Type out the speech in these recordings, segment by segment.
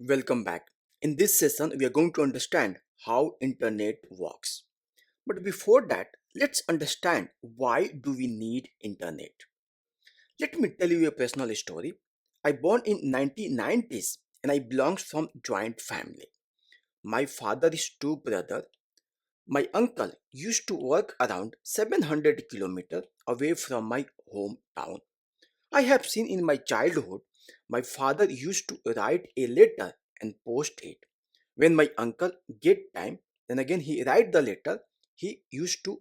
Welcome back. In this session, we are going to understand how internet works. But before that, let's understand why do we need internet. Let me tell you a personal story. I born in 1990s and I belong from joint family. My father is two brother. My uncle used to work around 700 kilometers away from my hometown. I have seen in my childhood, my father used to write a letter and post it. When my uncle get time, then again he write the letter, he used to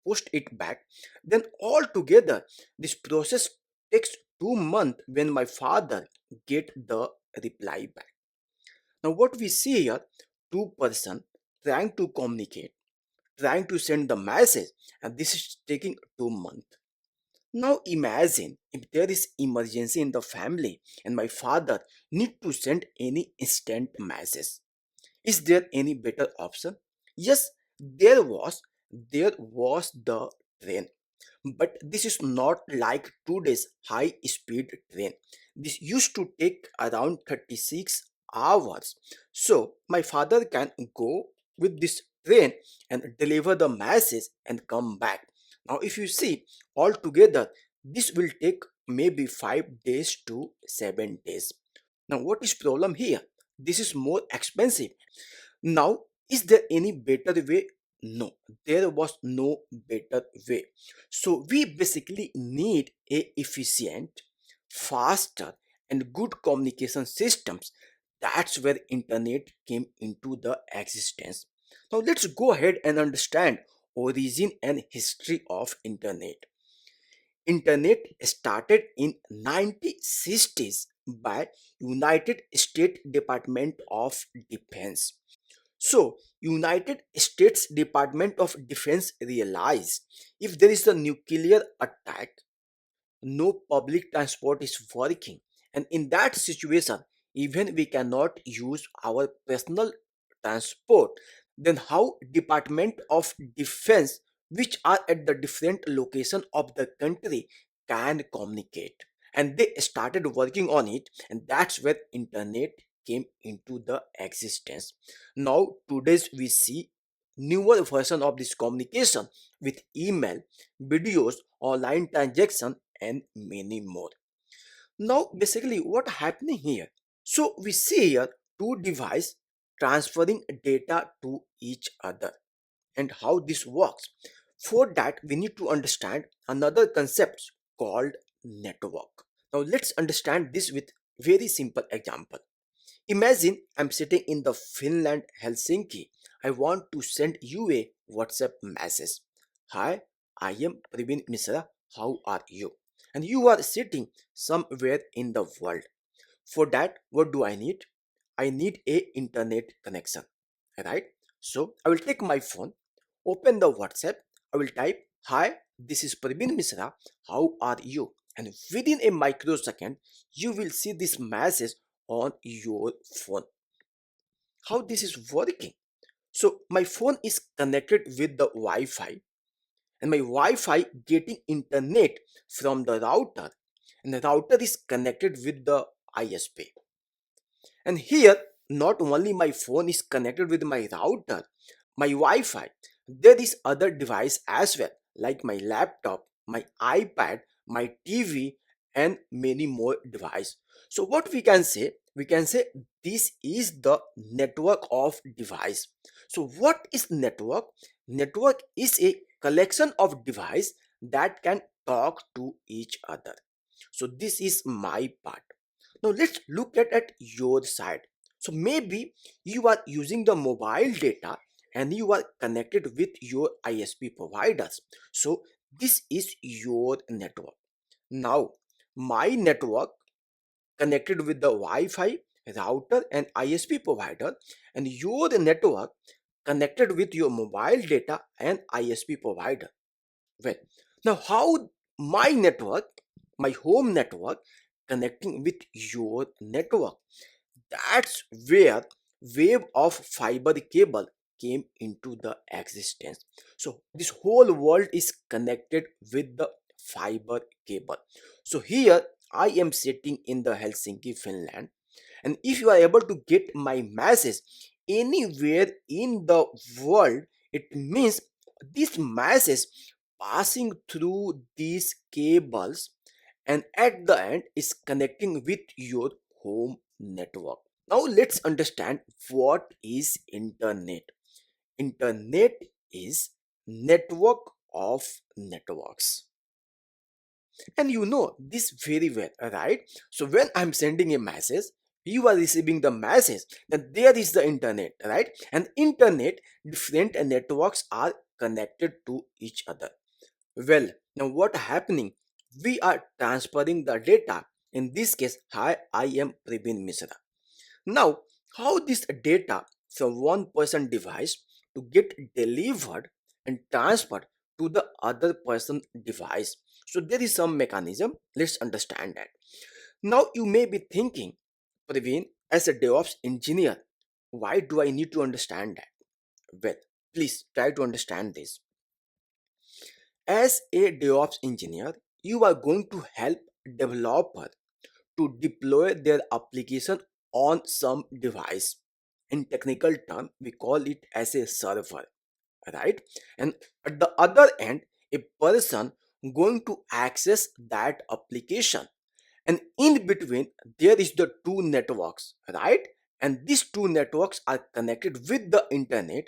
post it back. Then all together, this process takes 2 months when my father get the reply back. Now what we see here, two person trying to communicate, trying to send the message, and this is taking 2 months. Now imagine if there is emergency in the family and my father need to send any instant message. Is there any better option? Yes, there was. There was the train. But this is not like today's high speed train. This used to take around 36 hours. So my father can go with this train and deliver the message and come back. Now if you see altogether, this will take maybe 5 days to 7 days. Now what is problem here? This is more expensive. Now, is there any better way? No, there was no better way. So we basically need a efficient, faster, and good communication systems. That's where internet came into the existence. Now let's go ahead and understand origin and history of internet. Internet started in 1960s by United States Department of Defense. So, United States Department of Defense realized if there is a nuclear attack, no public transport is working. And in that situation, even we cannot use our personal transport, then how Department of Defense, which are at the different location of the country, can communicate? And they started working on it, and that's where internet came into the existence. Now today's we see newer version of this communication with email, videos, online transaction, and many more. Now basically what happening here, so we see here two devices transferring data to each other and how this works. For that we need to understand another concept called network. Now let's understand this with very simple example. Imagine I'm sitting in the Finland, Helsinki. I want to send you a WhatsApp message. Hi, I am Praveen Misra. How are you? And you are sitting somewhere in the world. For that, what do I need? I need a internet connection. Right? So I will take my phone, open the WhatsApp. I will type, Hi, this is Praveen Misra. How are you? And within a microsecond, you will see this message on your phone. How this is working? So my phone is connected with the Wi-Fi, and my Wi-Fi getting internet from the router, and the router is connected with the ISP. And here, not only my phone is connected with my router, my Wi-Fi, there is other device as well, like my laptop, my iPad, my TV, and many more device. So what we can say? We can say this is the network of device. So what is network? Network is a collection of device that can talk to each other. So this is my part. Now let's look at your side. So maybe you are using the mobile data and you are connected with your ISP providers. So this is your network. Now my network connected with the Wi-Fi, router, and ISP provider, and your network connected with your mobile data and ISP provider. Well, now how my network, my home network, connecting with your network? That's where wave of fiber cable came into the existence. So this whole world is connected with the fiber cable. So here I am sitting in the Helsinki, Finland, And if you are able to get my message anywhere in the world, it means this message passing through these cables and at the end is connecting with your home network. Now let's understand what is internet. Internet is network of networks. And you know this very well, right? So when I'm sending a message, you are receiving the message that there is the internet, right? And internet, different networks are connected to each other. Well, now what happening? We are transferring the data. In this case, hi, I am Prabin Misra. Now, how this data from one person device to get delivered and transferred to the other person device. So there is some mechanism. Let's understand that. Now you may be thinking, Praveen, as a DevOps engineer, why do I need to understand that? Well, please try to understand this. As a DevOps engineer, you are going to help developer to deploy their application on some device. In technical term, we call it as a server, right? And at the other end, a person going to access that application, and in between there is the two networks, right? And these two networks are connected with the internet.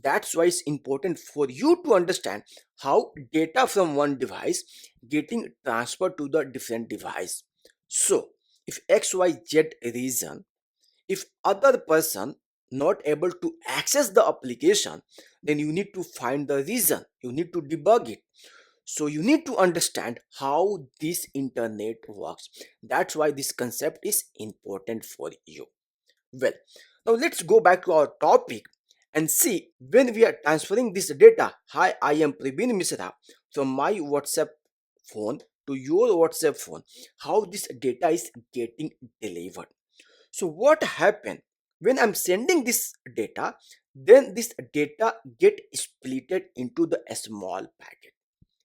That's why it's important for you to understand how data from one device getting transferred to the different device. So if xyz reason, if other person not able to access the application, then you need to find the reason, you need to debug it. So you need to understand how this internet works. That's why this concept is important for you. Well, now let's go back to our topic and see when we are transferring this data. Hi, I am Prabin Misra from my WhatsApp phone to your WhatsApp phone. How this data is getting delivered. So what happened when I'm sending this data? Then this data get splitted into the small packet.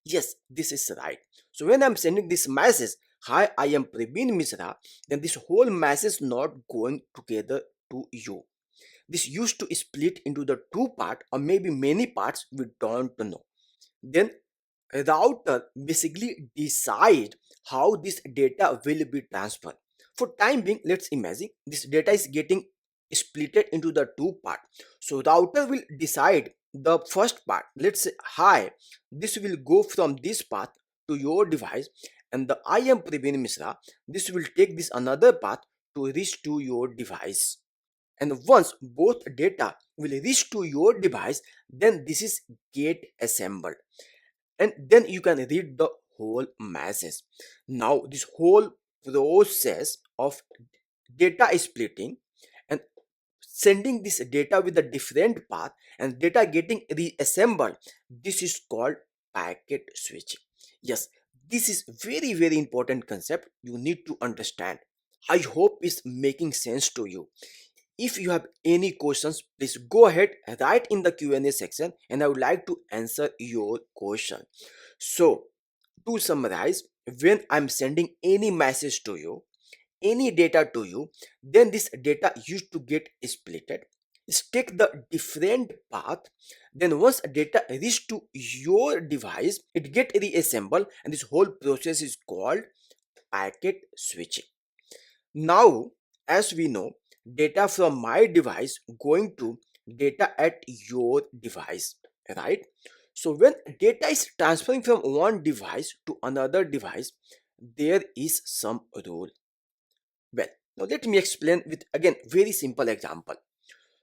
Yes, this is right. So when I'm sending this message, hi, I am Prabin Misra, then this whole message not going together to you. This used to split into the two part or maybe many parts, we don't know. Then router basically decide how this data will be transferred. For time being, let's imagine this data is getting splitted into the two part. So router will decide the first part. Let's say hi, this will go from this path to your device, and the I am Praveen Misra, this will take this another path to reach to your device. And once both data will reach to your device, then this is get assembled, and then you can read the whole message. Now this whole process of data splitting and sending this data with a different path and data getting reassembled, this is called packet switching. Yes, this is very important concept you need to understand. I hope it's making sense to you. If you have any questions, please go ahead and write in the Q&A section, and I would like to answer your question. So, to summarize, when I'm sending any message to you, any data to you, then this data used to get splitted. Take the different path. Then once data reach to your device, it get reassembled, and this whole process is called packet switching. Now, as we know, data from my device going to data at your device, right? So when data is transferring from one device to another device, there is some rule. Well, now let me explain with again very simple example.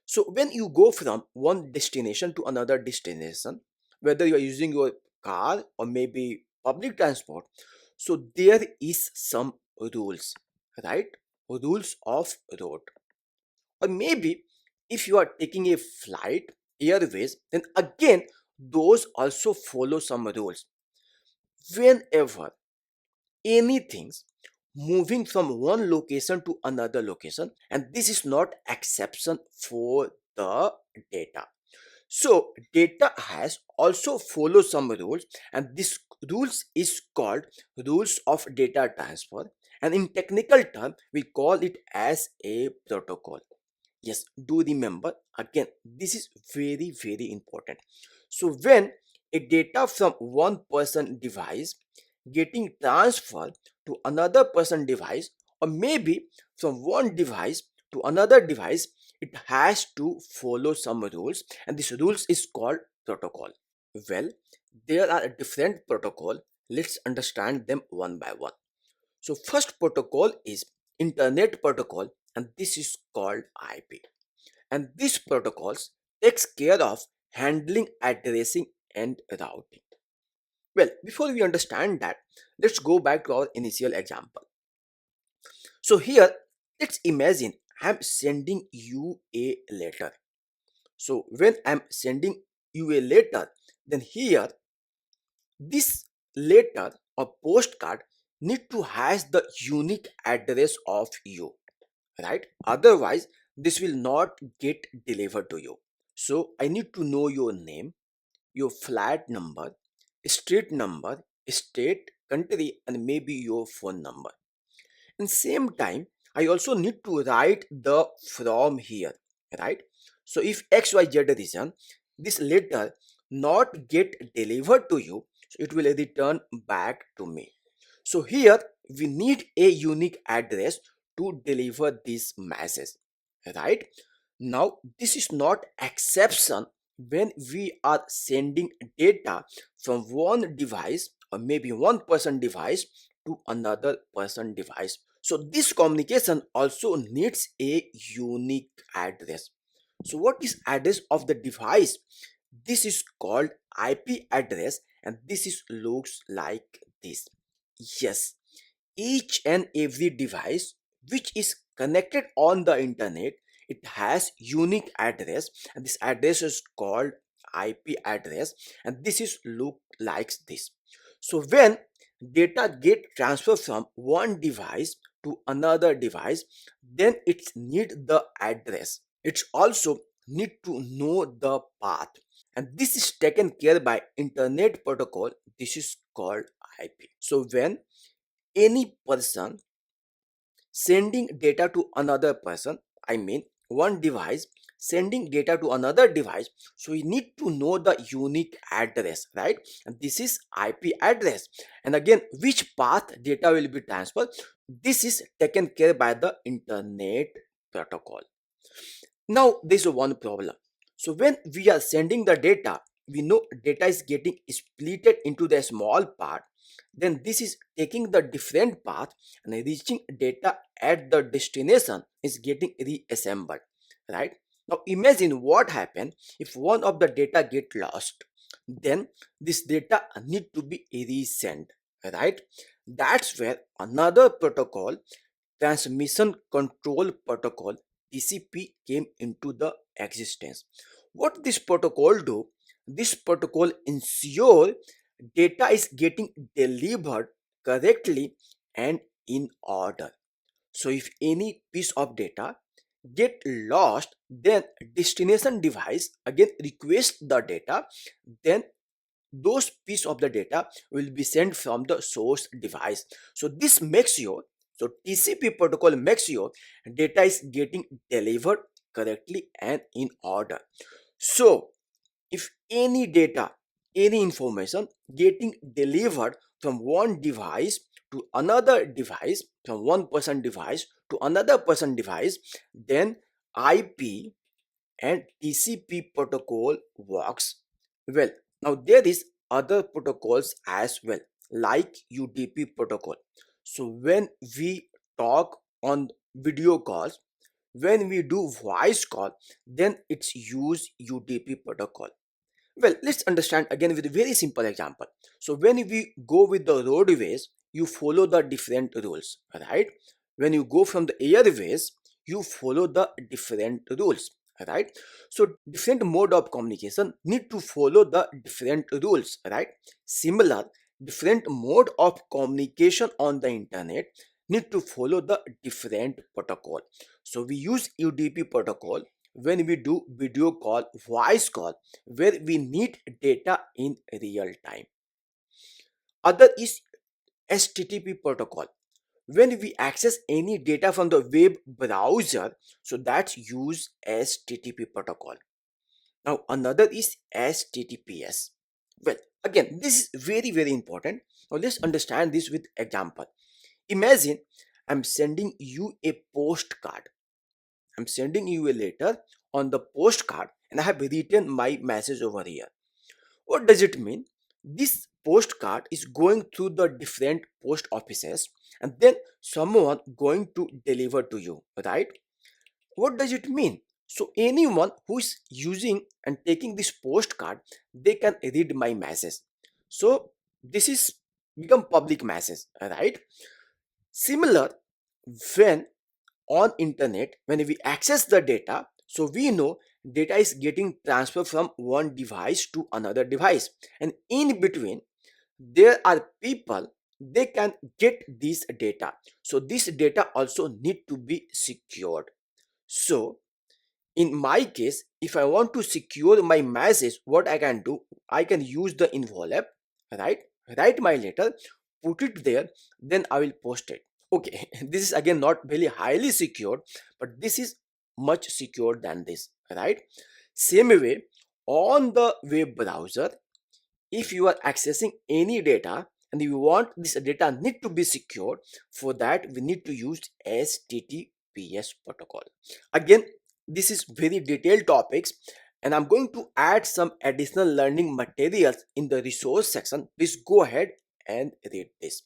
So when you go from one destination to another destination, whether you are using your car or maybe public transport, so there is some rules, right? Rules of road. Or maybe if you are taking a flight, airways, then again those also follow some rules. Whenever anything moving from one location to another location, and this is not exception for the data. So data has also follow some rules, and this rules is called rules of data transfer, and in technical term we call it as a protocol. Yes, do remember again, this is very important. So when a data from one person device getting transferred to another person device, or maybe from one device to another device, it has to follow some rules, and this rules is called protocol. Well, there are different protocol. Let's understand them one by one. So first protocol is internet protocol, and this is called IP. And these protocols takes care of handling addressing and routing. Well, before we understand that, let's go back to our initial example. So here, let's imagine I'm sending you a letter. So when I'm sending you a letter, then here this letter or postcard need to has the unique address of you, right? Otherwise, this will not get delivered to you. So I need to know your name, your flat number, street number, state, country, and maybe your phone number. And same time, I also need to write the from here, right? So if XYZ reason, this letter not get delivered to you, so it will return back to me. So here we need a unique address to deliver this message, right? Now this is not exception when we are sending data from one device or maybe one person device to another person device. So this communication also needs a unique address. So what is address of the device? This is called IP address, and this is looks like this. Yes, each and every device which is connected on the internet, it has unique address, and this address is called IP address, and this is look like this. So when data get transferred from one device to another device, then it need the address. It's also need to know the path, and this is taken care by internet protocol. This is called IP. So when any person sending data to another person, I mean one device sending data to another device, so we need to know the unique address, right? And this is IP address. And again, which path data will be transferred, this is taken care by the internet protocol. Now there's one problem. So when we are sending the data, we know data is getting splitted into the small part. Then this is taking the different path and reaching data at the destination is getting reassembled, right? Now imagine what happen if one of the data get lost. Then this data need to be resent, right? That's where another protocol, transmission control protocol, TCP, came into the existence. What this protocol do? This protocol ensure data is getting delivered correctly and in order. So if any piece of data get lost, then destination device again request the data, then those piece of the data will be sent from the source device. So this makes sure, so TCP protocol makes sure data is getting delivered correctly and in order. So if any data, any information getting delivered from one device to another device, from one person device to another person device, then IP and TCP protocol works well. Now there is other protocols as well, like UDP protocol. So when we talk on video calls, when we do voice call, then it's use UDP protocol. Well, let's understand again with a very simple example. So when we go with the roadways, you follow the different rules, right? When you go from the airways, you follow the different rules, right? So different mode of communication need to follow the different rules, right? Similar, different mode of communication on the internet need to follow the different protocol. So we use UDP protocol when we do video call, voice call, where we need data in real time. Other is HTTP protocol. When we access any data from the web browser, so that's use HTTP protocol. Now another is HTTPS. Well, again, this is very important. Now let's understand this with example. Imagine I'm sending you a postcard. I'm sending you a letter on the postcard and I have written my message over here. What does it mean? This postcard is going through the different post offices and then someone going to deliver to you, right? What does it mean? So anyone who is using and taking this postcard, they can read my message. So this is become public message, right? Similar, when on internet, when we access the data, so we know data is getting transferred from one device to another device, and in between there are people, they can get this data. So this data also need to be secured. So in my case, if I want to secure my message, what I can do, I can use the envelope, right? Write my letter, put it there, then I will post it. Okay, this is again not very highly secured, but this is much secure than this, right? Same way, on the web browser, if you are accessing any data and you want this data need to be secured, for that we need to use HTTPS protocol. Again, this is very detailed topics and I'm going to add some additional learning materials in the resource section. Please go ahead and read this.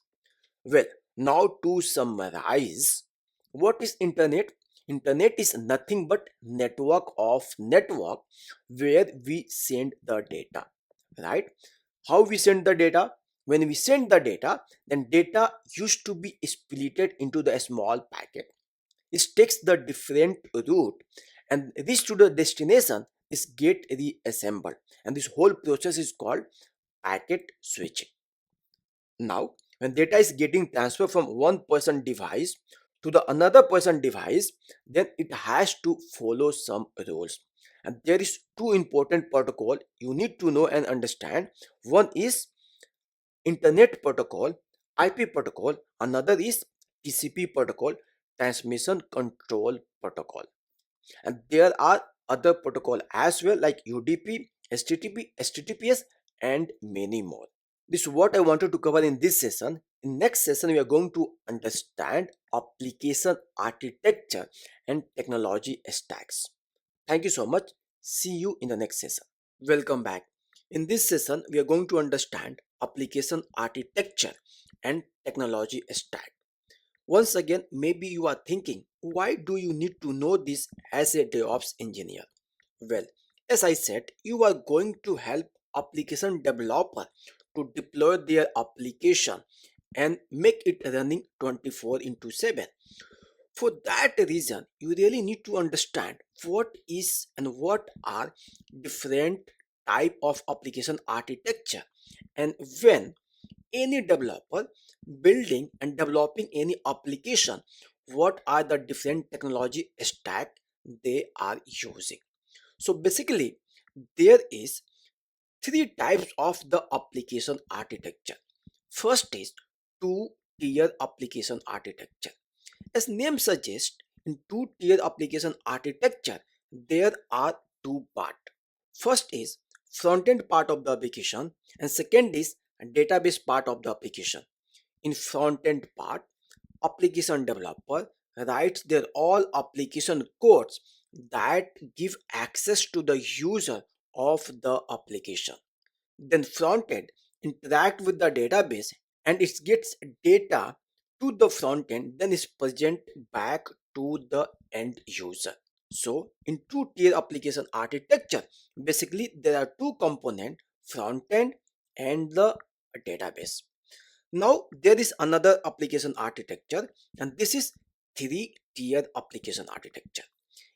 Well, now to summarize, what is internet? Internet is nothing but network where we send the data, right? How we send the data? When we send the data, then data used to be splitted into the small packet. It takes the different route and reach to the destination is get reassembled, and this whole process is called packet switching. Now, when data is getting transferred from one person device to the another person device, then it has to follow some rules. And there is two important protocol you need to know and understand. One is Internet Protocol, IP protocol. Another is TCP protocol, Transmission Control Protocol. And there are other protocol as well like UDP, HTTP, HTTPS, and many more. This is what I wanted to cover in this session. In next session, we are going to understand application architecture and technology stacks. Thank you so much. See you in the next session. Welcome back. In this session, we are going to understand application architecture and technology stack. Once again, maybe you are thinking, why do you need to know this as a DevOps engineer? Well, as I said, you are going to help application developer to deploy their application and make it running 24 into 7. For that reason, you really need to understand what is and what are different type of application architecture, and when any developer building and developing any application, what are the different technology stack they are using. So basically there is three types of the application architecture. First is two-tier application architecture. As name suggests, in two-tier application architecture, there are two parts. First is front-end part of the application and second is database part of the application. In front-end part, application developer writes their all application codes that give access to the user of the application. Then front-end interact with the database and it gets data to the front-end, then is present back to the end user. So in two-tier application architecture, basically there are two components, front-end and the database. Now there is another application architecture and this is three-tier application architecture.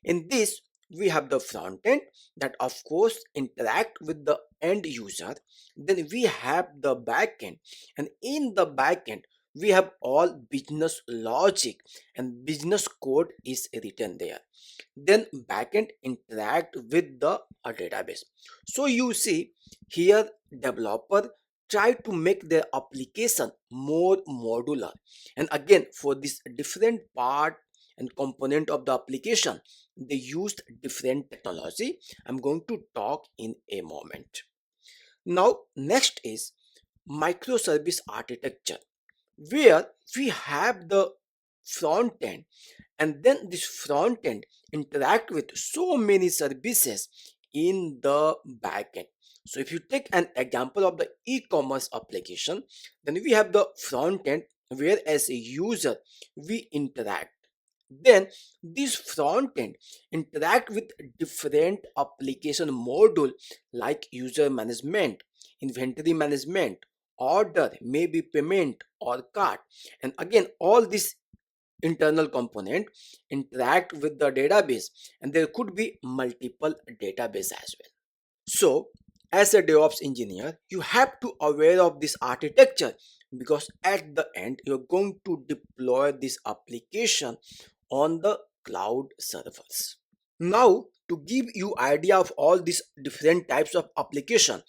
In this, we have the front end that of course interact with the end user. Then we have the back end, and in the back end we have all business logic and business code is written there. Then backend interact with the database. So you see here developer try to make their application more modular. And again, for this different part and component of the application, they used different technology. I'm going to talk in a moment. Now, next is microservice architecture, where we have the front end, and then this front end interact with so many services in the back end. So if you take an example of the e-commerce application, then we have the front end where as a user we interact. Then this front end interact with different application module like user management, inventory management, order, maybe payment or cart. And again, all this internal component interact with the database, and there could be multiple database as well. So as a DevOps engineer, you have to aware of this architecture, because at the end you're going to deploy this application on the cloud servers. Now, to give you idea of all these different types of application,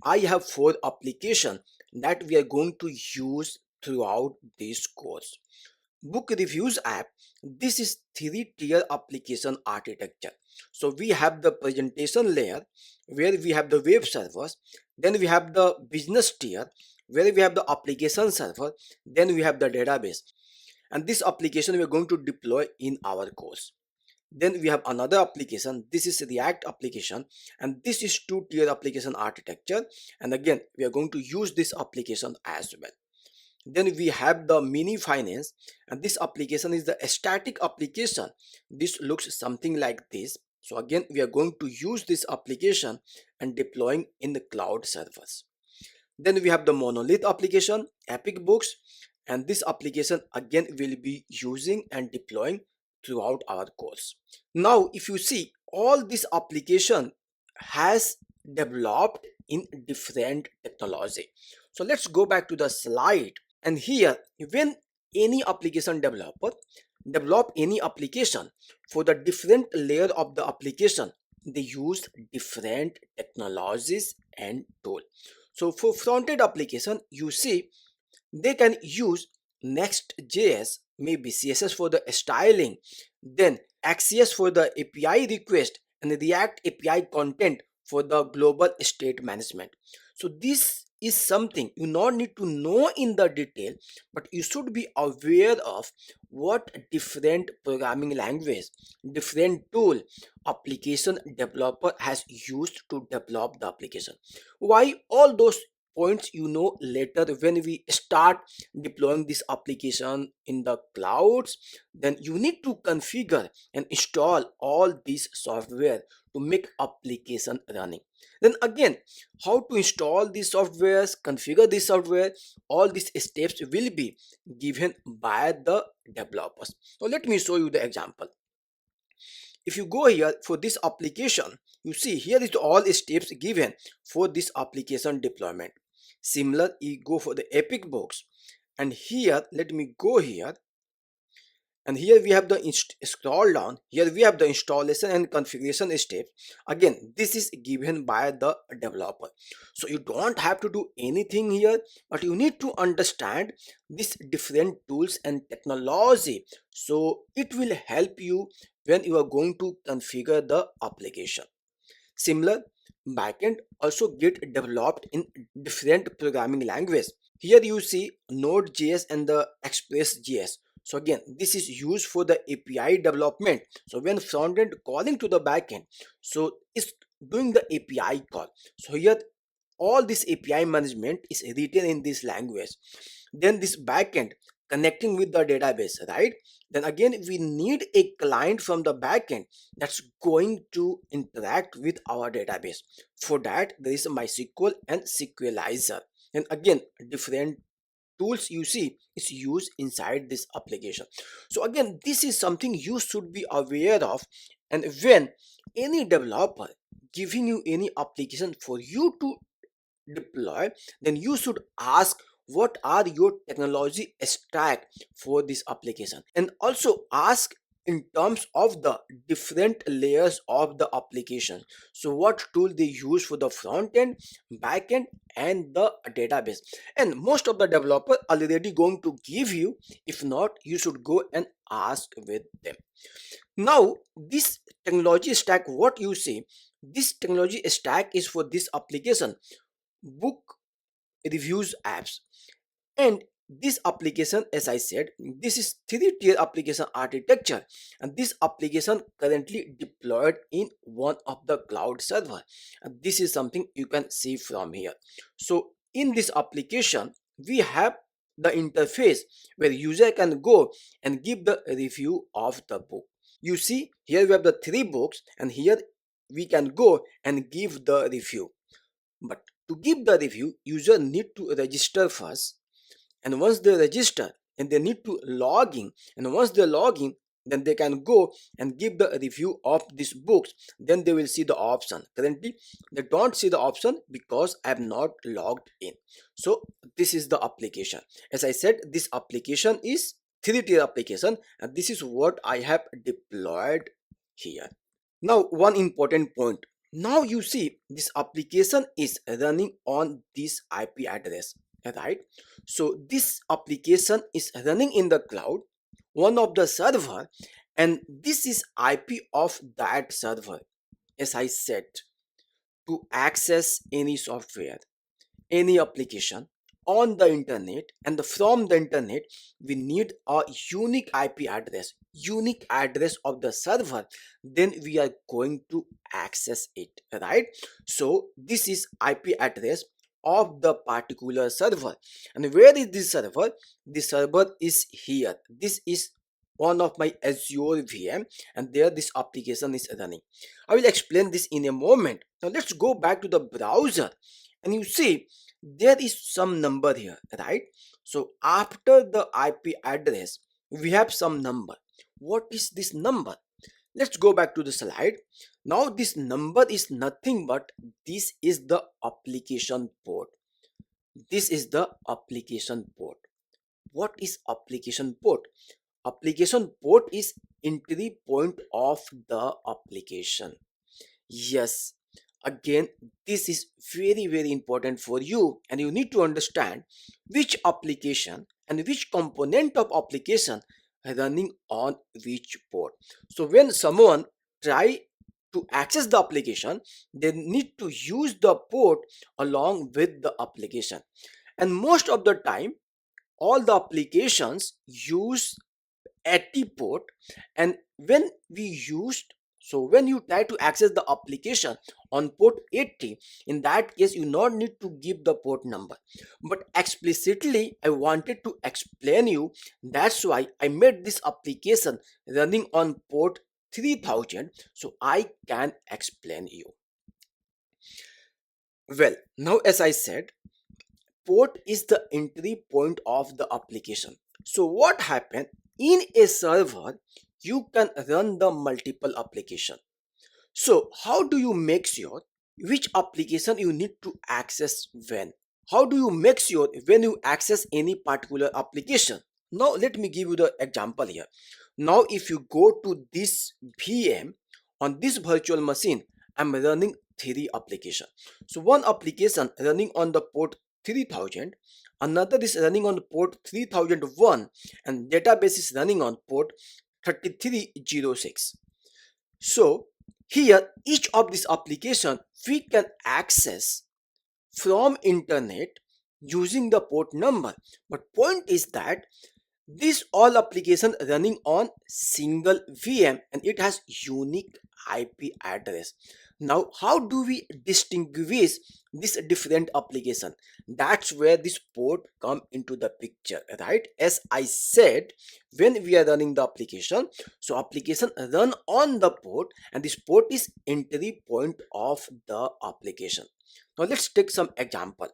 I have 4 application that we are going to use throughout this course. Book reviews app, this is 3 tier application architecture. So we have the presentation layer where we have the web servers, then we have the business tier where we have the application server, then we have the database, and this application we are going to deploy in our course. Then we have another application, this is React application, and this is 2 tier application architecture, and again we are going to use this application as well. Then we have the mini finance, and this application is the static application. This looks something like this. So again we are going to use this application and deploying in the cloud servers. Then we have the monolith application, epic books, and this application again will be using and deploying throughout our course. Now if you see, all this application has developed in different technology. So let's go back to the slide. And here, when any application developer develop any application, for the different layer of the application, they use different technologies and tool. So for front-end application, you see they can use Next.js, maybe CSS for the styling, then Axios for the API request, and React API content for the global state management. So this is something you not need to know in the detail, but you should be aware of what different programming language, different tool application developer has used to develop the application. Why all those points you know later when we start deploying this application in the clouds. Then you need to configure and install all these software to make application running. Then again, how to install these softwares, configure this software, all these steps will be given by the developers. So let me show you the example. If you go here for this application, you see here is all steps given for this application deployment. Similar, you go for the epic box, and here let me go here, and here we have the scroll down, here we have the installation and configuration step. Again, this is given by the developer, so you don't have to do anything here, but you need to understand these different tools and technology, so it will help you when you are going to configure the application. Similar, backend also get developed in different programming language. Here you see Node.js and the Express.js. So again, this is used for the API development. So when frontend calling to the backend, so it's doing the API call. So here all this API management is written in this language. Then this backend connecting with the database, right? Then again we need a client from the backend that's going to interact with our database. For that there is a MySQL and SQLizer, and again different tools you see is used inside this application. So again, this is something you should be aware of, and when any developer giving you any application for you to deploy, then you should ask what are your technology stack for this application, and also ask in terms of the different layers of the application. So what tool they use for the front end, back end, and the database. And most of the developer already going to give you. If not, you should go and ask with them. Now this technology stack, what you see, this technology stack is for this application, book reviews apps. And this application, as I said, this is three-tier application architecture, and this application currently deployed in one of the cloud server. And this is something you can see from here. So in this application, we have the interface where user can go and give the review of the book. You see here we have the three books, and here we can go and give the review. But to give the review, user need to register first, and once they register, and they need to log in, and once they log in, then they can go and give the review of these books. Then they will see the option. Currently they don't see the option because I am not logged in. So this is the application. As I said, this application is three-tier application, and this is what I have deployed here. Now one important point, now you see this application is running on this IP address, right? So this application is running in the cloud, one of the server, and this is IP of that server. As I said, to access any software, any application on the internet, and from the internet, we need a unique address of the server. Then we are going to access it, right? So this is IP address of the particular server. And where is this server? This server is here. This is one of my Azure VM, and there this application is running. I will explain this in a moment. Now let's go back to the browser, and you see there is some number here, right? So after the IP address, we have some number. What is this number? Let's go back to the slide. Now this number is nothing but this is the application port. This is the application port. What is application port? Application port is entry point of the application. Yes, again, this is very important for you, and you need to understand which application and which component of application running on which port. So when someone try to access the application, they need to use the port along with the application. And most of the time, all the applications use 80 port. And when we used, so when you try to access the application on port 80, in that case you not need to give the port number. But explicitly I wanted to explain you, that's why I made this application running on port 3000, so I can explain you. Well, now as I said, port is the entry point of the application. So what happened in a server, you can run the multiple application. So how do you make sure which application you need to access when? How do you make sure when you access any particular application? Now let me give you the example here. Now if you go to this VM, on this virtual machine, I'm running three application. So one application running on the port 3000, another is running on port 3001, and database is running on port 3306. So here each of this application we can access from internet using the port number. But point is that this all application running on single VM, and it has unique IP address. Now how do we distinguish this different application? That's where this port come into the picture, right? As I said, when we are running the application, so application run on the port, and this port is entry point of the application. Now let's take some example.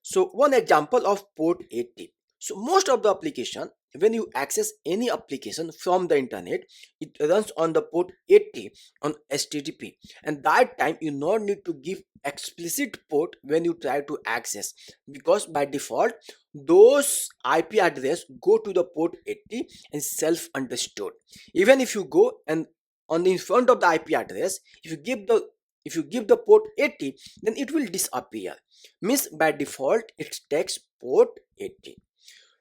So one example of port 80. So most of the application when you access any application from the internet, it runs on the port 80 on HTTP, and that time you not need to give explicit port when you try to access, because by default those IP address go to the port 80 and self understood. Even if you go and on in front of the IP address, if you give the port 80, then it will disappear. Means by default it takes port 80.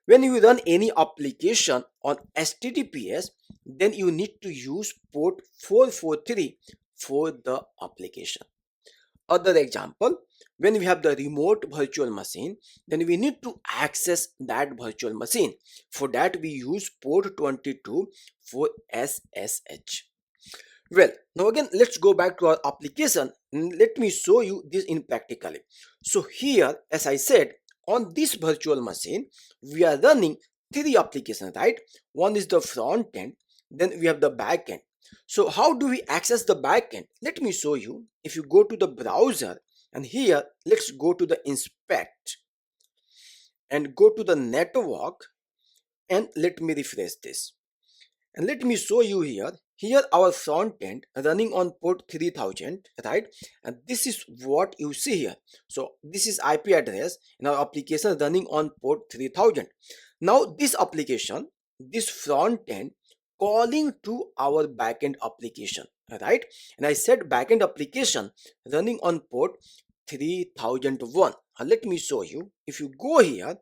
When you run any application on HTTPS, then you need to use port 443 for the application. Other example, when we have the remote virtual machine, then we need to access that virtual machine. For that we use port 22 for SSH. Well, now again, let's go back to our application. Let me show you this in practically. So here, as I said, on this virtual machine, we are running three applications, right? One is the front end, then we have the back end. So how do we access the back end? Let me show you. If you go to the browser, and here, let's go to the inspect and go to the network, and let me refresh this. And let me show you here. Here our front end running on port 3000, right? And this is what you see here. So this is IP address in our application running on port 3000. Now this application, this front end calling to our backend application, right? And I said backend application running on port 3001. Let me show you. If you go here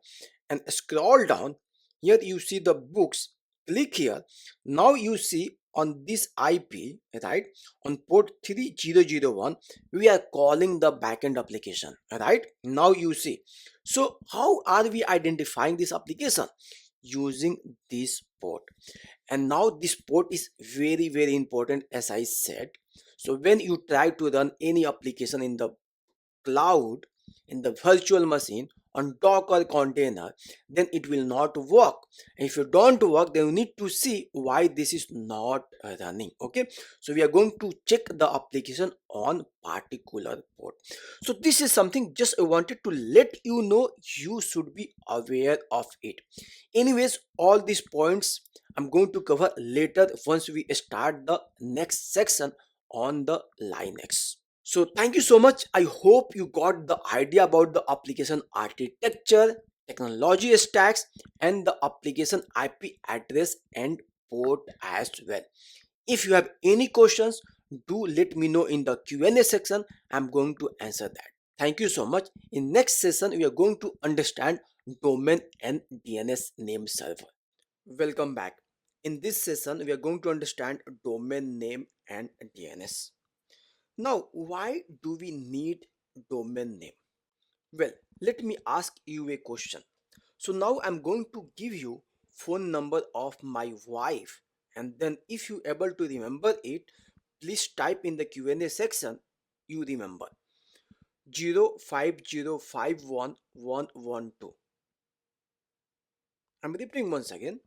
and scroll down, here you see the books. Click here. Now you see on this IP, right, on port 3001, we are calling the backend application, right? Now you see. So how are we identifying this application? Using this port. And now this port is very, very important, as I said. So when you try to run any application in the cloud, in the virtual machine, on Docker container, then it will not work. If you don't work, then you need to see why this is not running. Okay, so we are going to check the application on particular port. So this is something just I wanted to let you know, you should be aware of it. Anyways, all these points I'm going to cover later once we start the next section on the Linux. So thank you so much. I hope you got the idea about the application architecture, technology stacks, and the application IP address and port as well. If you have any questions, do let me know in the Q&A section. I'm going to answer that. Thank you so much. In next session, we are going to understand domain and DNS name server. Welcome back. In this session, we are going to understand domain name and DNS. Now, why do we need domain name? Well, let me ask you a question. So now I'm going to give you phone number of my wife, and then if you able to remember it, please type in the Q&A section you remember 050511112. I'm repeating once again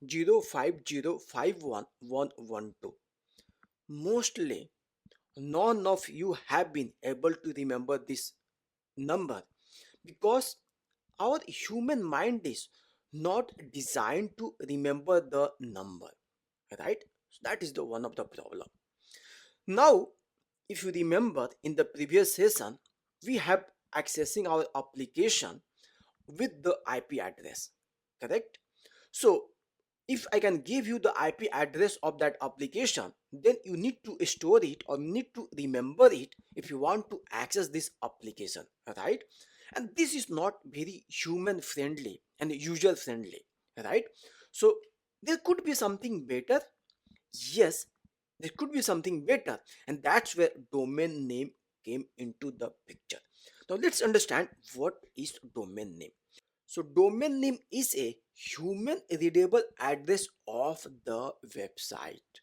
050511112. Mostly none of you have been able to remember this number because our human mind is not designed to remember the number, right? So that is the one of the problem. Now if you remember in the previous session, we have accessing our application with the IP address, correct? So if I can give you the IP address of that application, then you need to store it or need to remember it if you want to access this application, right? And this is not very human friendly and user friendly, right? So there could be something better. Yes, there could be something better, and that's where domain name came into the picture. Now let's understand what is domain name. So domain name is a human readable address of the website.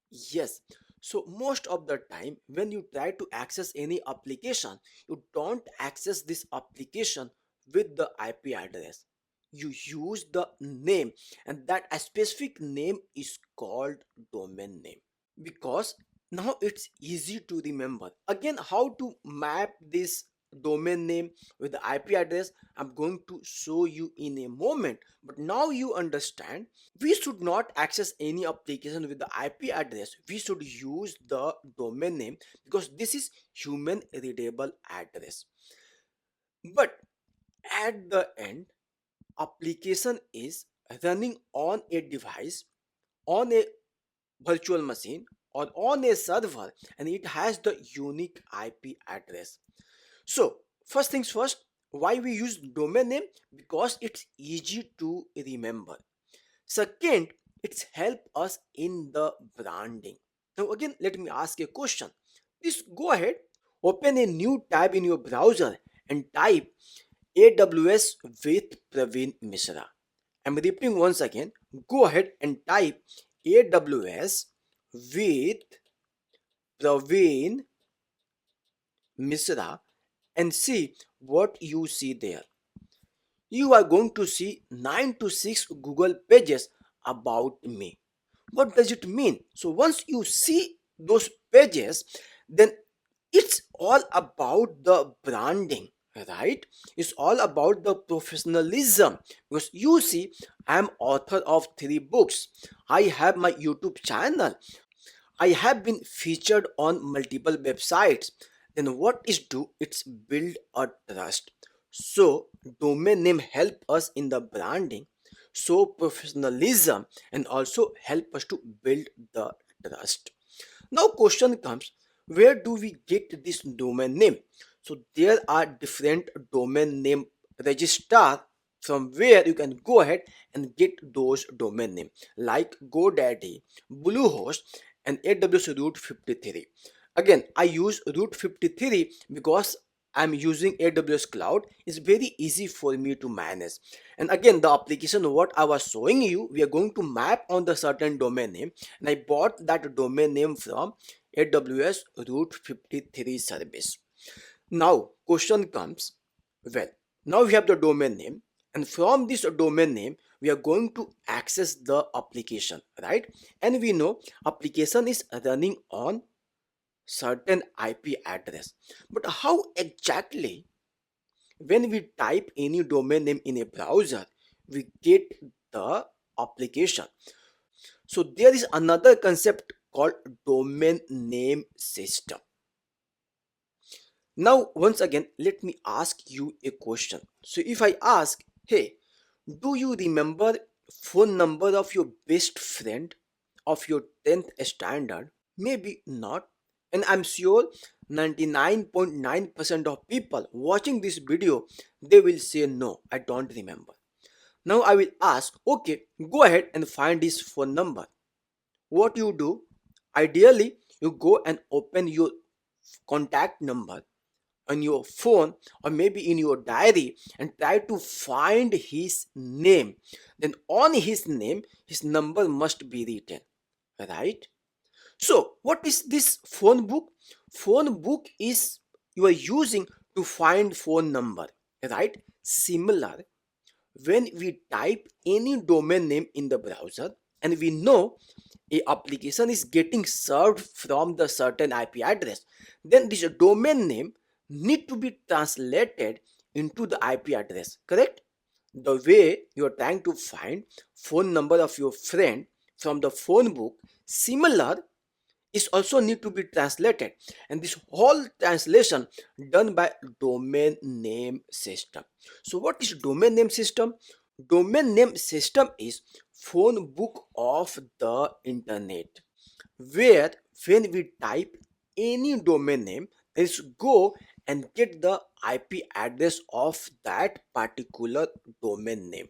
Yes. So most of the time when you try to access any application, you don't access this application with the IP address. You use the name, and that a specific name is called domain name, because now it's easy to remember. Again, how to map this domain name with the IP address. I'm going to show you in a moment. But now you understand, we should not access any application with the IP address. We should use the domain name because this is human readable address. But at the end, application is running on a device, on a virtual machine, or on a server, and it has the unique IP address. So first things first, why we use domain name? Because it's easy to remember. Second, it's help us in the branding. Now again, let me ask a question. Please go ahead, open a new tab in your browser and type AWS with Praveen Mishra. I'm repeating once again. Go ahead and type AWS with Praveen Mishra and see what you see there. You are going to see 9 to 6 Google pages about me. What does it mean? So once you see those pages, then it's all about the branding, right? It's all about the professionalism because you see, I'm author of 3 books. I have my YouTube channel. I have been featured on multiple websites. Then what is do? It's build a trust. So domain name help us in the branding, so professionalism, and also help us to build the trust. Now question comes, where do we get this domain name? So there are different domain name register from where you can go ahead and get those domain name like GoDaddy, Bluehost, and AWS Route 53. Again, I use Route 53 because I'm using AWS Cloud. It's very easy for me to manage. And again, the application what I was showing you, we are going to map on the certain domain name, and I bought that domain name from AWS Route 53 service. Now, question comes, well, now we have the domain name, and from this domain name, we are going to access the application, right? And we know application is running on certain IP address. But how exactly, when we type any domain name in a browser, we get the application? So there is another concept called domain name system. Now, once again, let me ask you a question. So if I ask, hey, do you remember phone number of your best friend of your 10th standard? Maybe not. And I'm sure 99.9% of people watching this video, they will say no, I don't remember. Now I will ask, okay, go ahead and find his phone number. What you do? Ideally, you go and open your contact number on your phone or maybe in your diary and try to find his name. Then on his name, his number must be written, right? So what is this phone book? Phone book is you are using to find phone number, right? Similar, when we type any domain name in the browser and we know a application is getting served from the certain IP address, then this domain name need to be translated into the IP address, correct? The way you are trying to find phone number of your friend from the phone book, similar is also need to be translated, and this whole translation done by domain name system. So what is domain name system? Domain name system is phone book of the internet, where when we type any domain name, let's go and get the IP address of that particular domain name.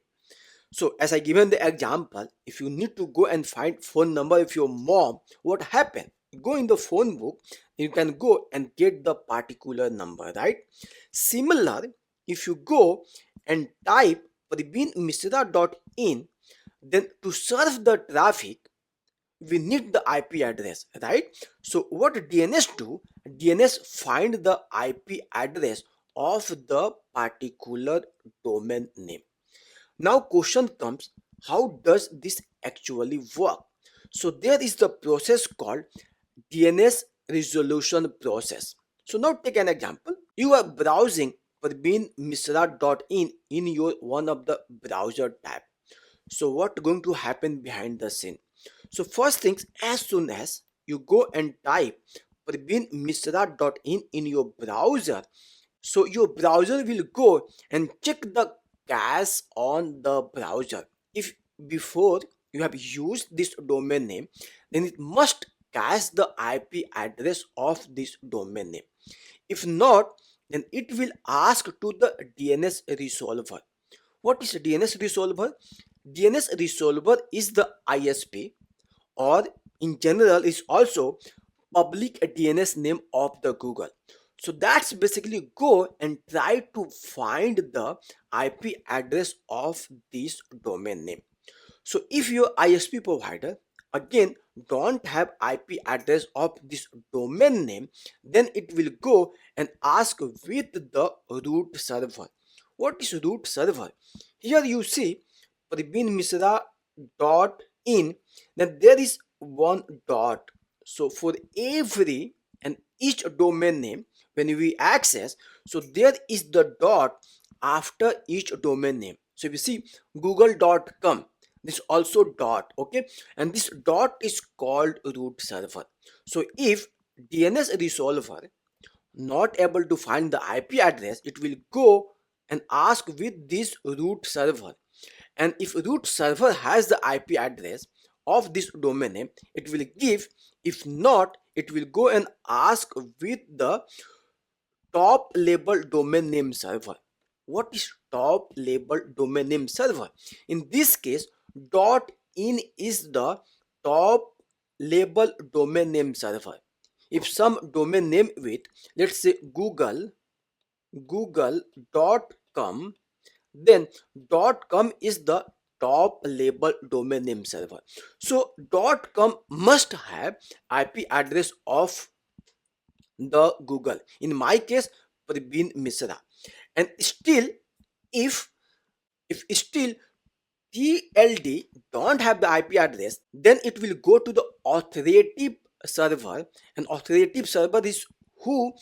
So as I given the example, if you need to go and find phone number of your mom, what happened? Go in the phone book, you can go and get the particular number, right? Similar, if you go and type praveenmisra.in, then to serve the traffic, we need the IP address, right? So what DNS do? DNS find the IP address of the particular domain name. Now question comes, how does this actually work? So there is the process called DNS resolution process. So now take an example. You are browsing in your one of the browser tab. So what going to happen behind the scene? So first things, as soon as you go and type in your browser, so your browser will go and check the cache on the browser. If before you have used this domain name, then it must cache the IP address of this domain name. If not, then it will ask to the DNS resolver. What is DNS resolver? DNS resolver is the ISP, or in general is also public DNS name of the Google. So that's basically go and try to find the IP address of this domain name. So if your ISP provider again don't have IP address of this domain name, then it will go and ask with the root server. What is root server? Here you see in, then there is one dot. So for every and each domain name, when we access, so there is the dot after each domain name. So if you see google.com, this also dot, okay, and this dot is called root server. So if DNS resolver not able to find the IP address, it will go and ask with this root server, and if root server has the IP address of this domain name, it will give. If not, it will go and ask with the top level domain name server. What is top level domain name server? In this case, .in is the top level domain name server. If some domain name with, let's say, google.com, then .com is the top level domain name server. So .com must have IP address of the Google. In my case, Praveen Misra. And still, if still TLD don't have the IP address, then it will go to the authoritative server, and authoritative server is who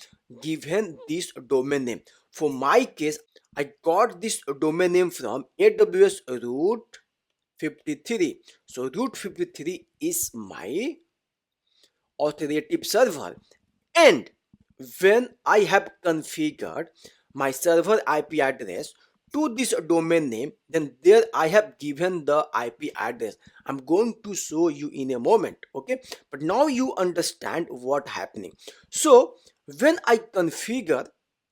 given this domain name. For my case, I got this domain name from AWS root 53. So root 53 is my authoritative server, and when I have configured my server IP address to this domain name, then there I have given the IP address. I'm going to show you in a moment, okay, but now you understand what happening. So when I configure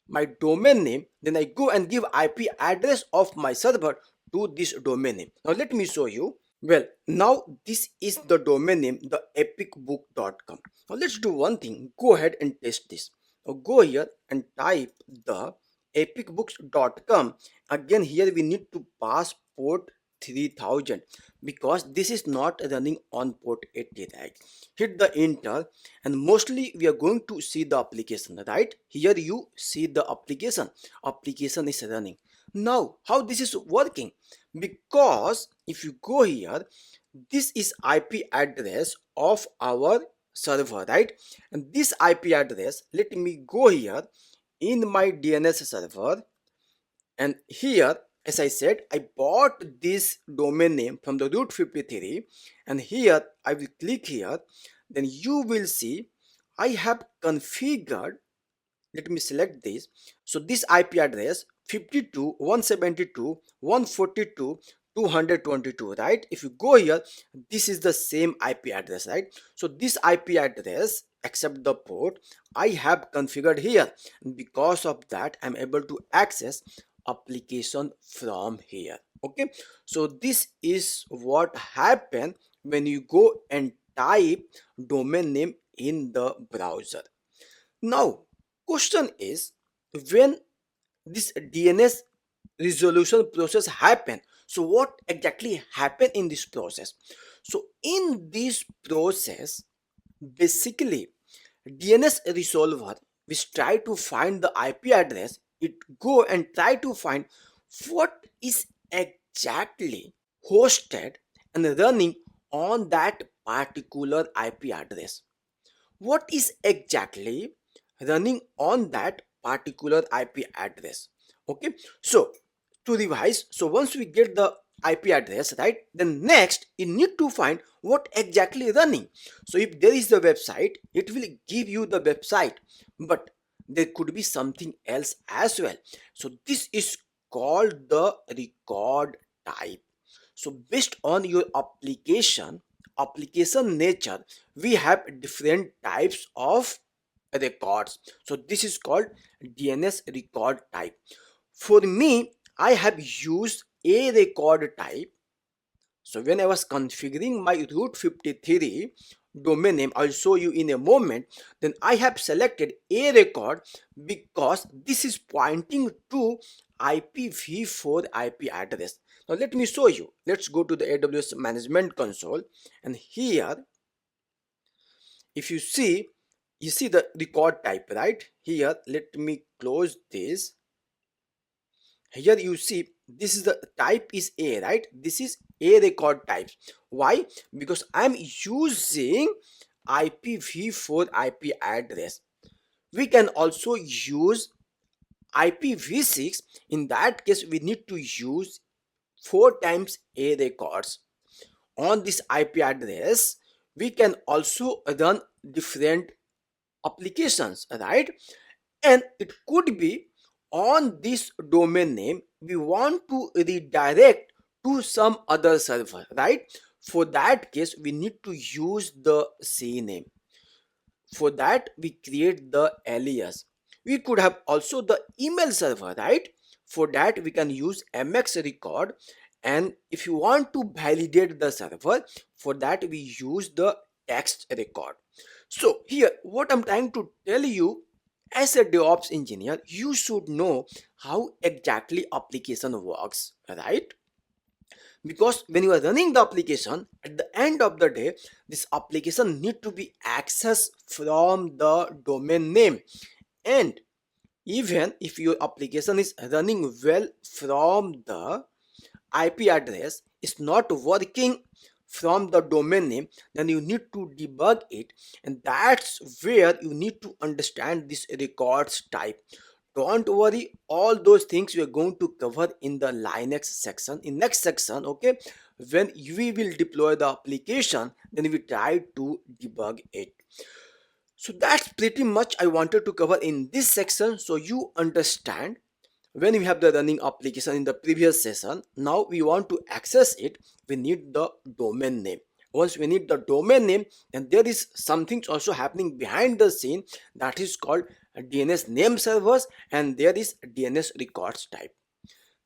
my domain name, then I go and give IP address of my server to this domain name. Now let me show you. Well, now this is the domain name, the epicbook.com. Now let's do one thing. Go ahead and test this. Now go here and type the epicbooks.com. Again, here we need to pass port 3000 because this is not running on port 80, right? Hit the enter, and mostly we are going to see the application, right? Here you see the application is running. Now how this is working? Because if you go here, this is IP address of our server, right? And this IP address, let me go here in my DNS server, and here, as I said, I bought this domain name from the root 53, and here I will click here, then you will see I have configured. Let me select this. So this IP address 52.172.142.222, right? If you go here, this is the same IP address, right? So this IP address, except the port, I have configured here, and because of that I'm able to access application from here. Okay, so this is what happen when you go and type domain name in the browser. Now question is, when this DNS resolution process happen, so what exactly happened in this process? So in this process, basically DNS resolver which try to find the IP address, it go and try to find what is exactly hosted and running on that particular IP address. What is exactly running on that particular IP address. Okay, so to revise, so once we get the IP address, right, then next you need to find what exactly running. So if there is the website, it will give you the website, but there could be something else as well. So this is called the record type. So based on your application nature, we have different types of records. So this is called DNS record type. For me, I have used a record type. So when I was configuring my route 53 domain name, I'll show you in a moment, then I have selected a record because this is pointing to IPv4 IP address. Now let me show you. Let's go to the AWS management console, and here if you see the record type right here. Let me close this. Here you see this is the type is a, right? This is a record type. Why? Because I'm using IPv4 IP address. We can also use IPv6. In that case we need to use 4 times a records. On this IP address we can also run different applications, right? And it could be on this domain name we want to redirect to some other server, right? For that case we need to use the CNAME. For that we create the alias. We could have also the email server, right? For that we can use mx record. And if you want to validate the server, for that we use the text record. So here what I'm trying to tell you, as a DevOps engineer you should know how exactly application works, right? Because when you are running the application, at the end of the day this application need to be accessed from the domain name. And even if your application is running well from the IP address, is not working from the domain name, then you need to debug it. And that's where you need to understand this records type. Don't worry, all those things we are going to cover in the Linux section, in next section. Okay, when we will deploy the application, then we try to debug it. So that's pretty much I wanted to cover in this section, so you understand. When we have the running application in the previous session, now we want to access it, we need the domain name. Once we need the domain name, then there is something also happening behind the scene, that is called DNS name servers, and there is DNS records type.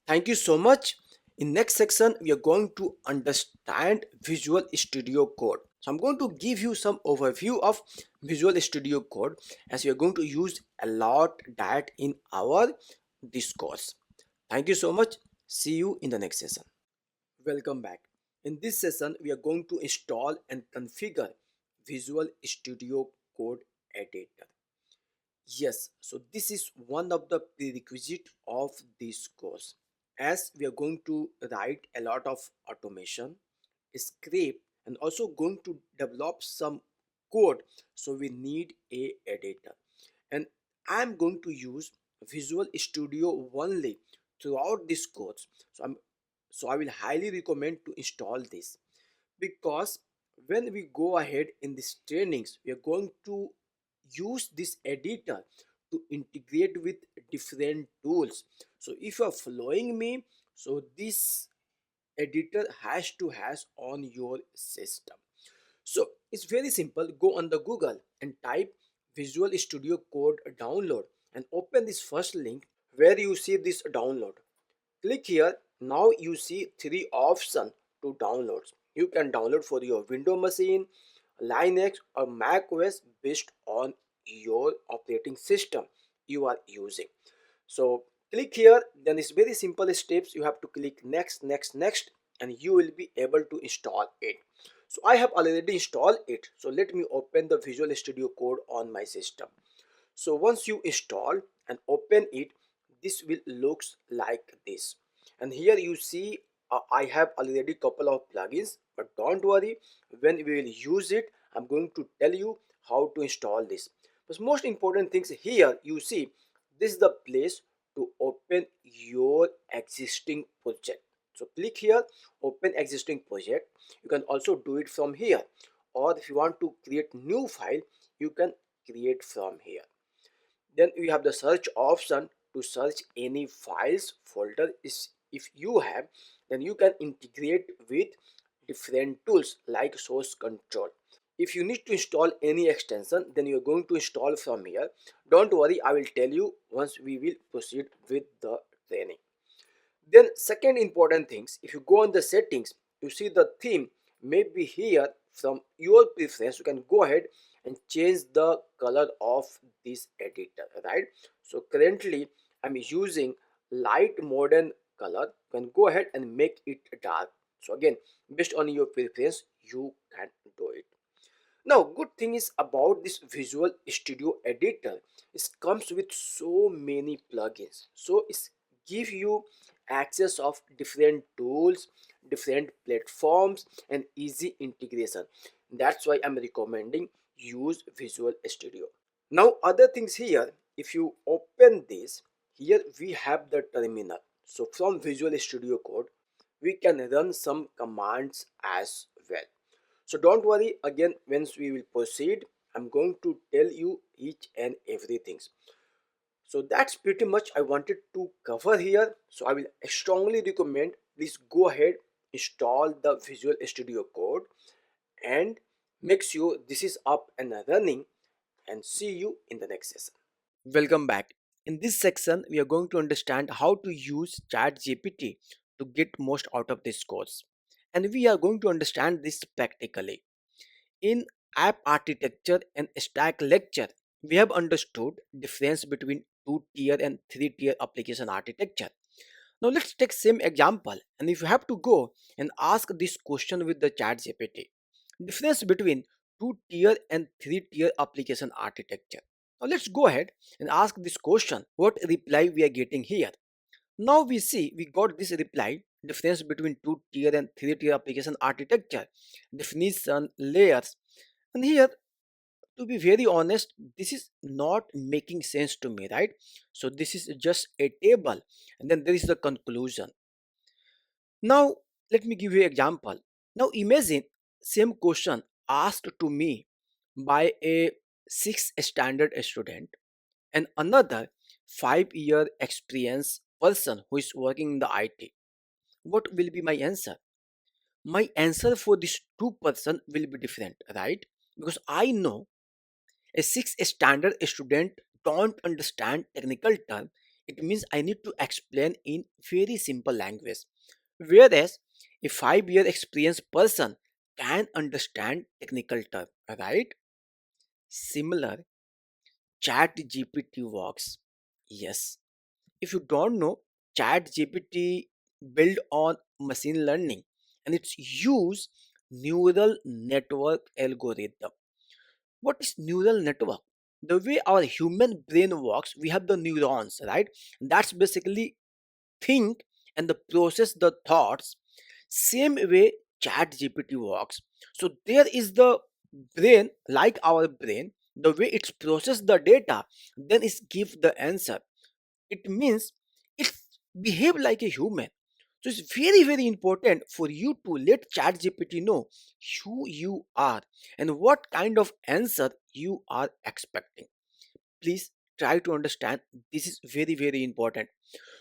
Thank you so much. In next section we are going to understand Visual Studio Code. So I'm going to give you some overview of Visual Studio Code, as we are going to use a lot that in our discourse. Thank you so much. See you in the next session. Welcome back. In this session we are going to install and configure Visual Studio Code editor. Yes, so this is one of the prerequisite of this course, as we are going to write a lot of automation, script, and also going to develop some code. So we need a editor, and I'm going to use Visual Studio only throughout this course. So I will highly recommend to install this, because when we go ahead in these trainings we are going to use this editor to integrate with different tools. So if you are following me, so this editor has to has on your system. So it's very simple. Go on the Google and type Visual Studio Code download and open this first link where you see this download. Click here. Now you see 3 options to download. You can download for your Windows machine, Linux, or Mac OS based on your operating system you are using. So click here. Then it's very simple steps. You have to click next, next, next, and you will be able to install it. So I have already installed it. So let me open the Visual Studio Code on my system. So once you install and open it, this will looks like this. And here you see I have already couple of plugins, but don't worry, when we will use it I'm going to tell you how to install this. But most important things here, you see This is the place to open your existing project. So click here, open existing project. You can also do it from here, or if you want to create new file, you can create from here. Then you have the search option to search any files folder. Is if you have, then you can integrate with different tools like source control. If you need to install any extension, then you're going to install from here. Don't worry, I will tell you once we will proceed with the training. Then second important things, if you go on the settings, you see the theme may be here. From your preference, you can go ahead and change the color of this editor, right? So currently I'm using light modern color. You can go ahead and make it dark. So again, based on your preference, you can do it. Now, good thing is about this Visual Studio editor, it comes with so many plugins. So it give you access of different tools, different platforms, and easy integration. That's why I'm recommending use Visual Studio. Now, other things here, if you open this, here we have the terminal. So from Visual Studio Code, we can run some commands as well. So don't worry, again, once we will proceed, I'm going to tell you each and everything. So that's pretty much I wanted to cover here. So I will strongly recommend, please go ahead, install the Visual Studio Code and make sure this is up and running, and see you in the next session. Welcome back. In this section, we are going to understand how to use ChatGPT to get most out of this course. And we are going to understand this practically. In app architecture and stack lecture, we have understood difference between two-tier and three-tier application architecture. Now let's take same example, and if you have to go and ask this question with the ChatGPT, difference between two-tier and three-tier application architecture. Now let's go ahead and ask this question. What reply we are getting here? Now we see we got this reply, difference between two-tier and three-tier application architecture, definition, layers, and here, to be very honest, this is not making sense to me, right? So this is just a table, and then there is the conclusion. Now let me give you an example. Now imagine same question asked to me by a 6th standard student and another 5-year experience person who is working in the IT. What will be my answer? My answer for this two person will be different, right? Because I know a 6th standard student don't understand technical term. It means I need to explain in very simple language. Whereas a 5-year experienced person can understand technical term, right? Similar, Chat GPT works. Yes. If you don't know, Chat GPT built on machine learning and it's use neural network algorithm. What is neural network? The way our human brain works, we have the neurons, right? That's basically think and the process the thoughts. Same way Chat GPT works. So there is the brain, like our brain, the way it's process the data, then it give the answer. It means it behave like a human. So it's very very important for you to let ChatGPT know who you are and what kind of answer you are expecting. Please try to understand, this is very very important.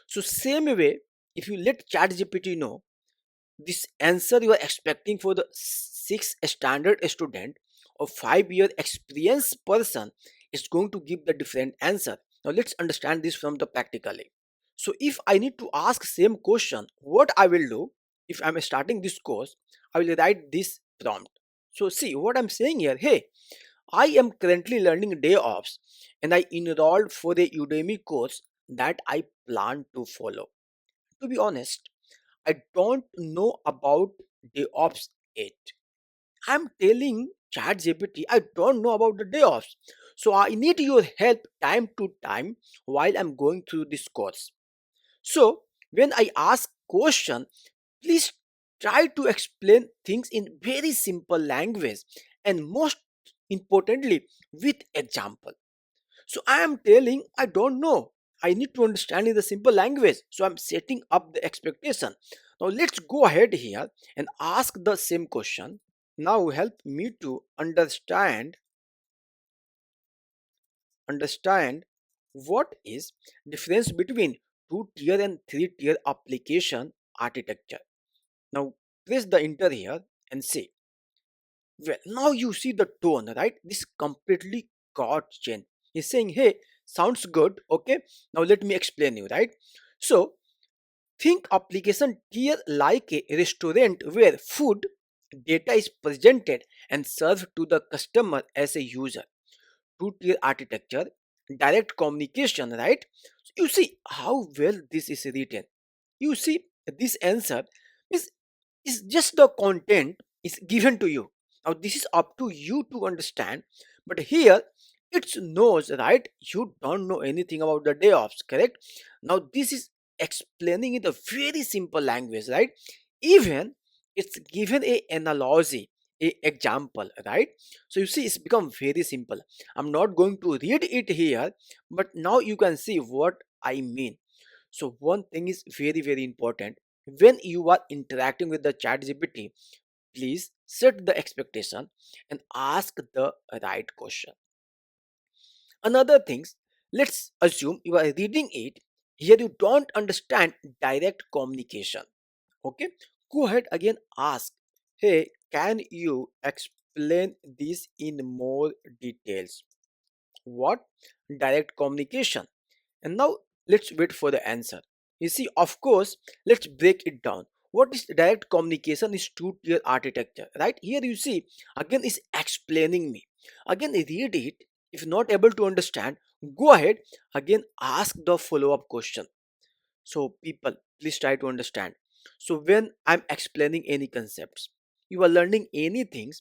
So same way, if you let ChatGPT know this answer you are expecting for the 6th standard student or 5-year experienced person is going to give the different answer. Now let's understand this from the practically. So if I need to ask same question, what I will do, if I'm starting this course, I will write this prompt. So see what I'm saying here. Hey, I am currently learning DevOps and I enrolled for a Udemy course that I plan to follow. To be honest, I don't know about DevOps yet. I'm telling ChatGPT I don't know about the DevOps. So I need your help time to time while I'm going through this course. So when I ask question, please try to explain things in very simple language and most importantly with example. So I am telling I don't know. I need to understand in the simple language. So I'm setting up the expectation. Now let's go ahead here and ask the same question. Now help me to understand what is difference between two tier and three tier application architecture. Now press the enter here and say, well, now you see the tone, right? This completely got changed. He's saying, hey, sounds good. Okay, now let me explain you, right? So think application tier like a restaurant where food data is presented and served to the customer as a user. Two-tier architecture, direct communication, right? So you see how well this is written. You see this answer is just the content is given to you. Now this is up to you to understand, but here it's knows, right? You don't know anything about the DevOps, correct? Now this is explaining in a very simple language, right? Even it's given a analogy, a example, right? So you see it's become very simple. I'm not going to read it here, but now you can see what I mean. So one thing is very important. When you are interacting with the ChatGPT, please set the expectation and ask the right question. Another things, let's assume you are reading it. Here you don't understand direct communication. Okay, go ahead again. Ask, hey, can you explain this in more details? What? Direct communication. And now let's wait for the answer. You see, of course, let's break it down. What is direct communication is two-tier architecture, right? Here you see, again is explaining me. Again, read it. If not able to understand, go ahead, again ask the follow-up question. So people, please try to understand. So when I'm explaining any concepts, you are learning anything,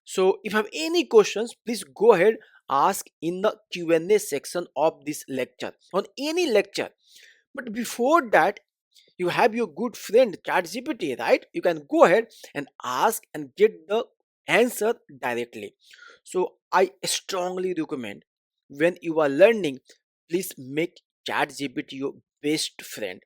so if you have any questions, please go ahead, ask in the Q&A section of this lecture, on any lecture. But before that, you have your good friend ChatGPT, right? You can go ahead and ask and get the answer directly. So I strongly recommend, when you are learning, please make ChatGPT your best friend.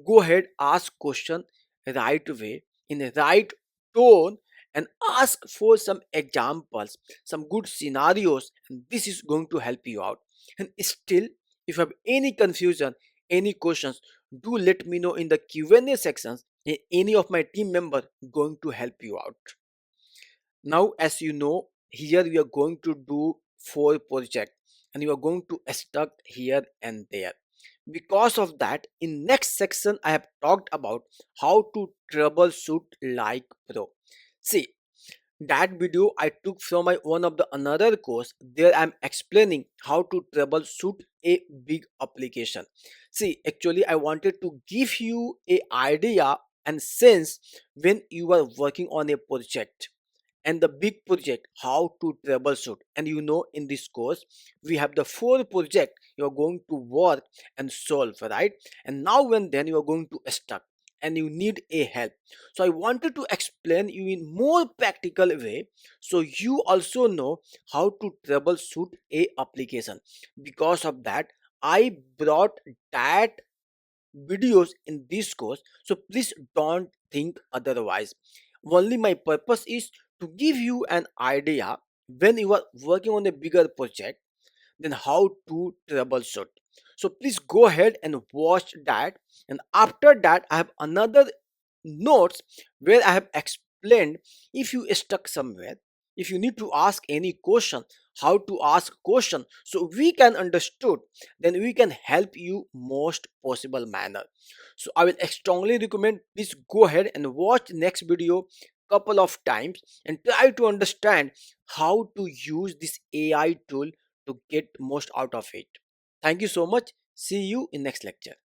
Go ahead, ask question right way, in the right tone, and ask for some examples, some good scenarios, and this is going to help you out. And still, if you have any confusion, any questions, do let me know in the Q&A sections, and any of my team member going to help you out. Now, as you know, here we are going to do 4 projects, and you are going to stuck here and there. Because of that, in next section I have talked about how to troubleshoot like pro. See, that video I took from my one of the another course. There I'm explaining how to troubleshoot a big application. See, actually I wanted to give you a idea and sense when you are working on a project and the big project, how to troubleshoot. And you know, in this course we have the 4 project you're going to work and solve, right? And now when then you are going to stuck and you need a help, so I wanted to explain you in more practical way, so you also know how to troubleshoot a application. Because of that, I brought that videos in this course, so please don't think otherwise. Only my purpose is to give you an idea when you are working on a bigger project, then how to troubleshoot. So please go ahead and watch that. And after that, I have another notes where I have explained, if you stuck somewhere, if you need to ask any question, how to ask question, so we can understood, then we can help you most possible manner. So I will strongly recommend, please go ahead and watch next video couple of times and try to understand how to use this AI tool to get most out of it. Thank you so much. See you in next lecture.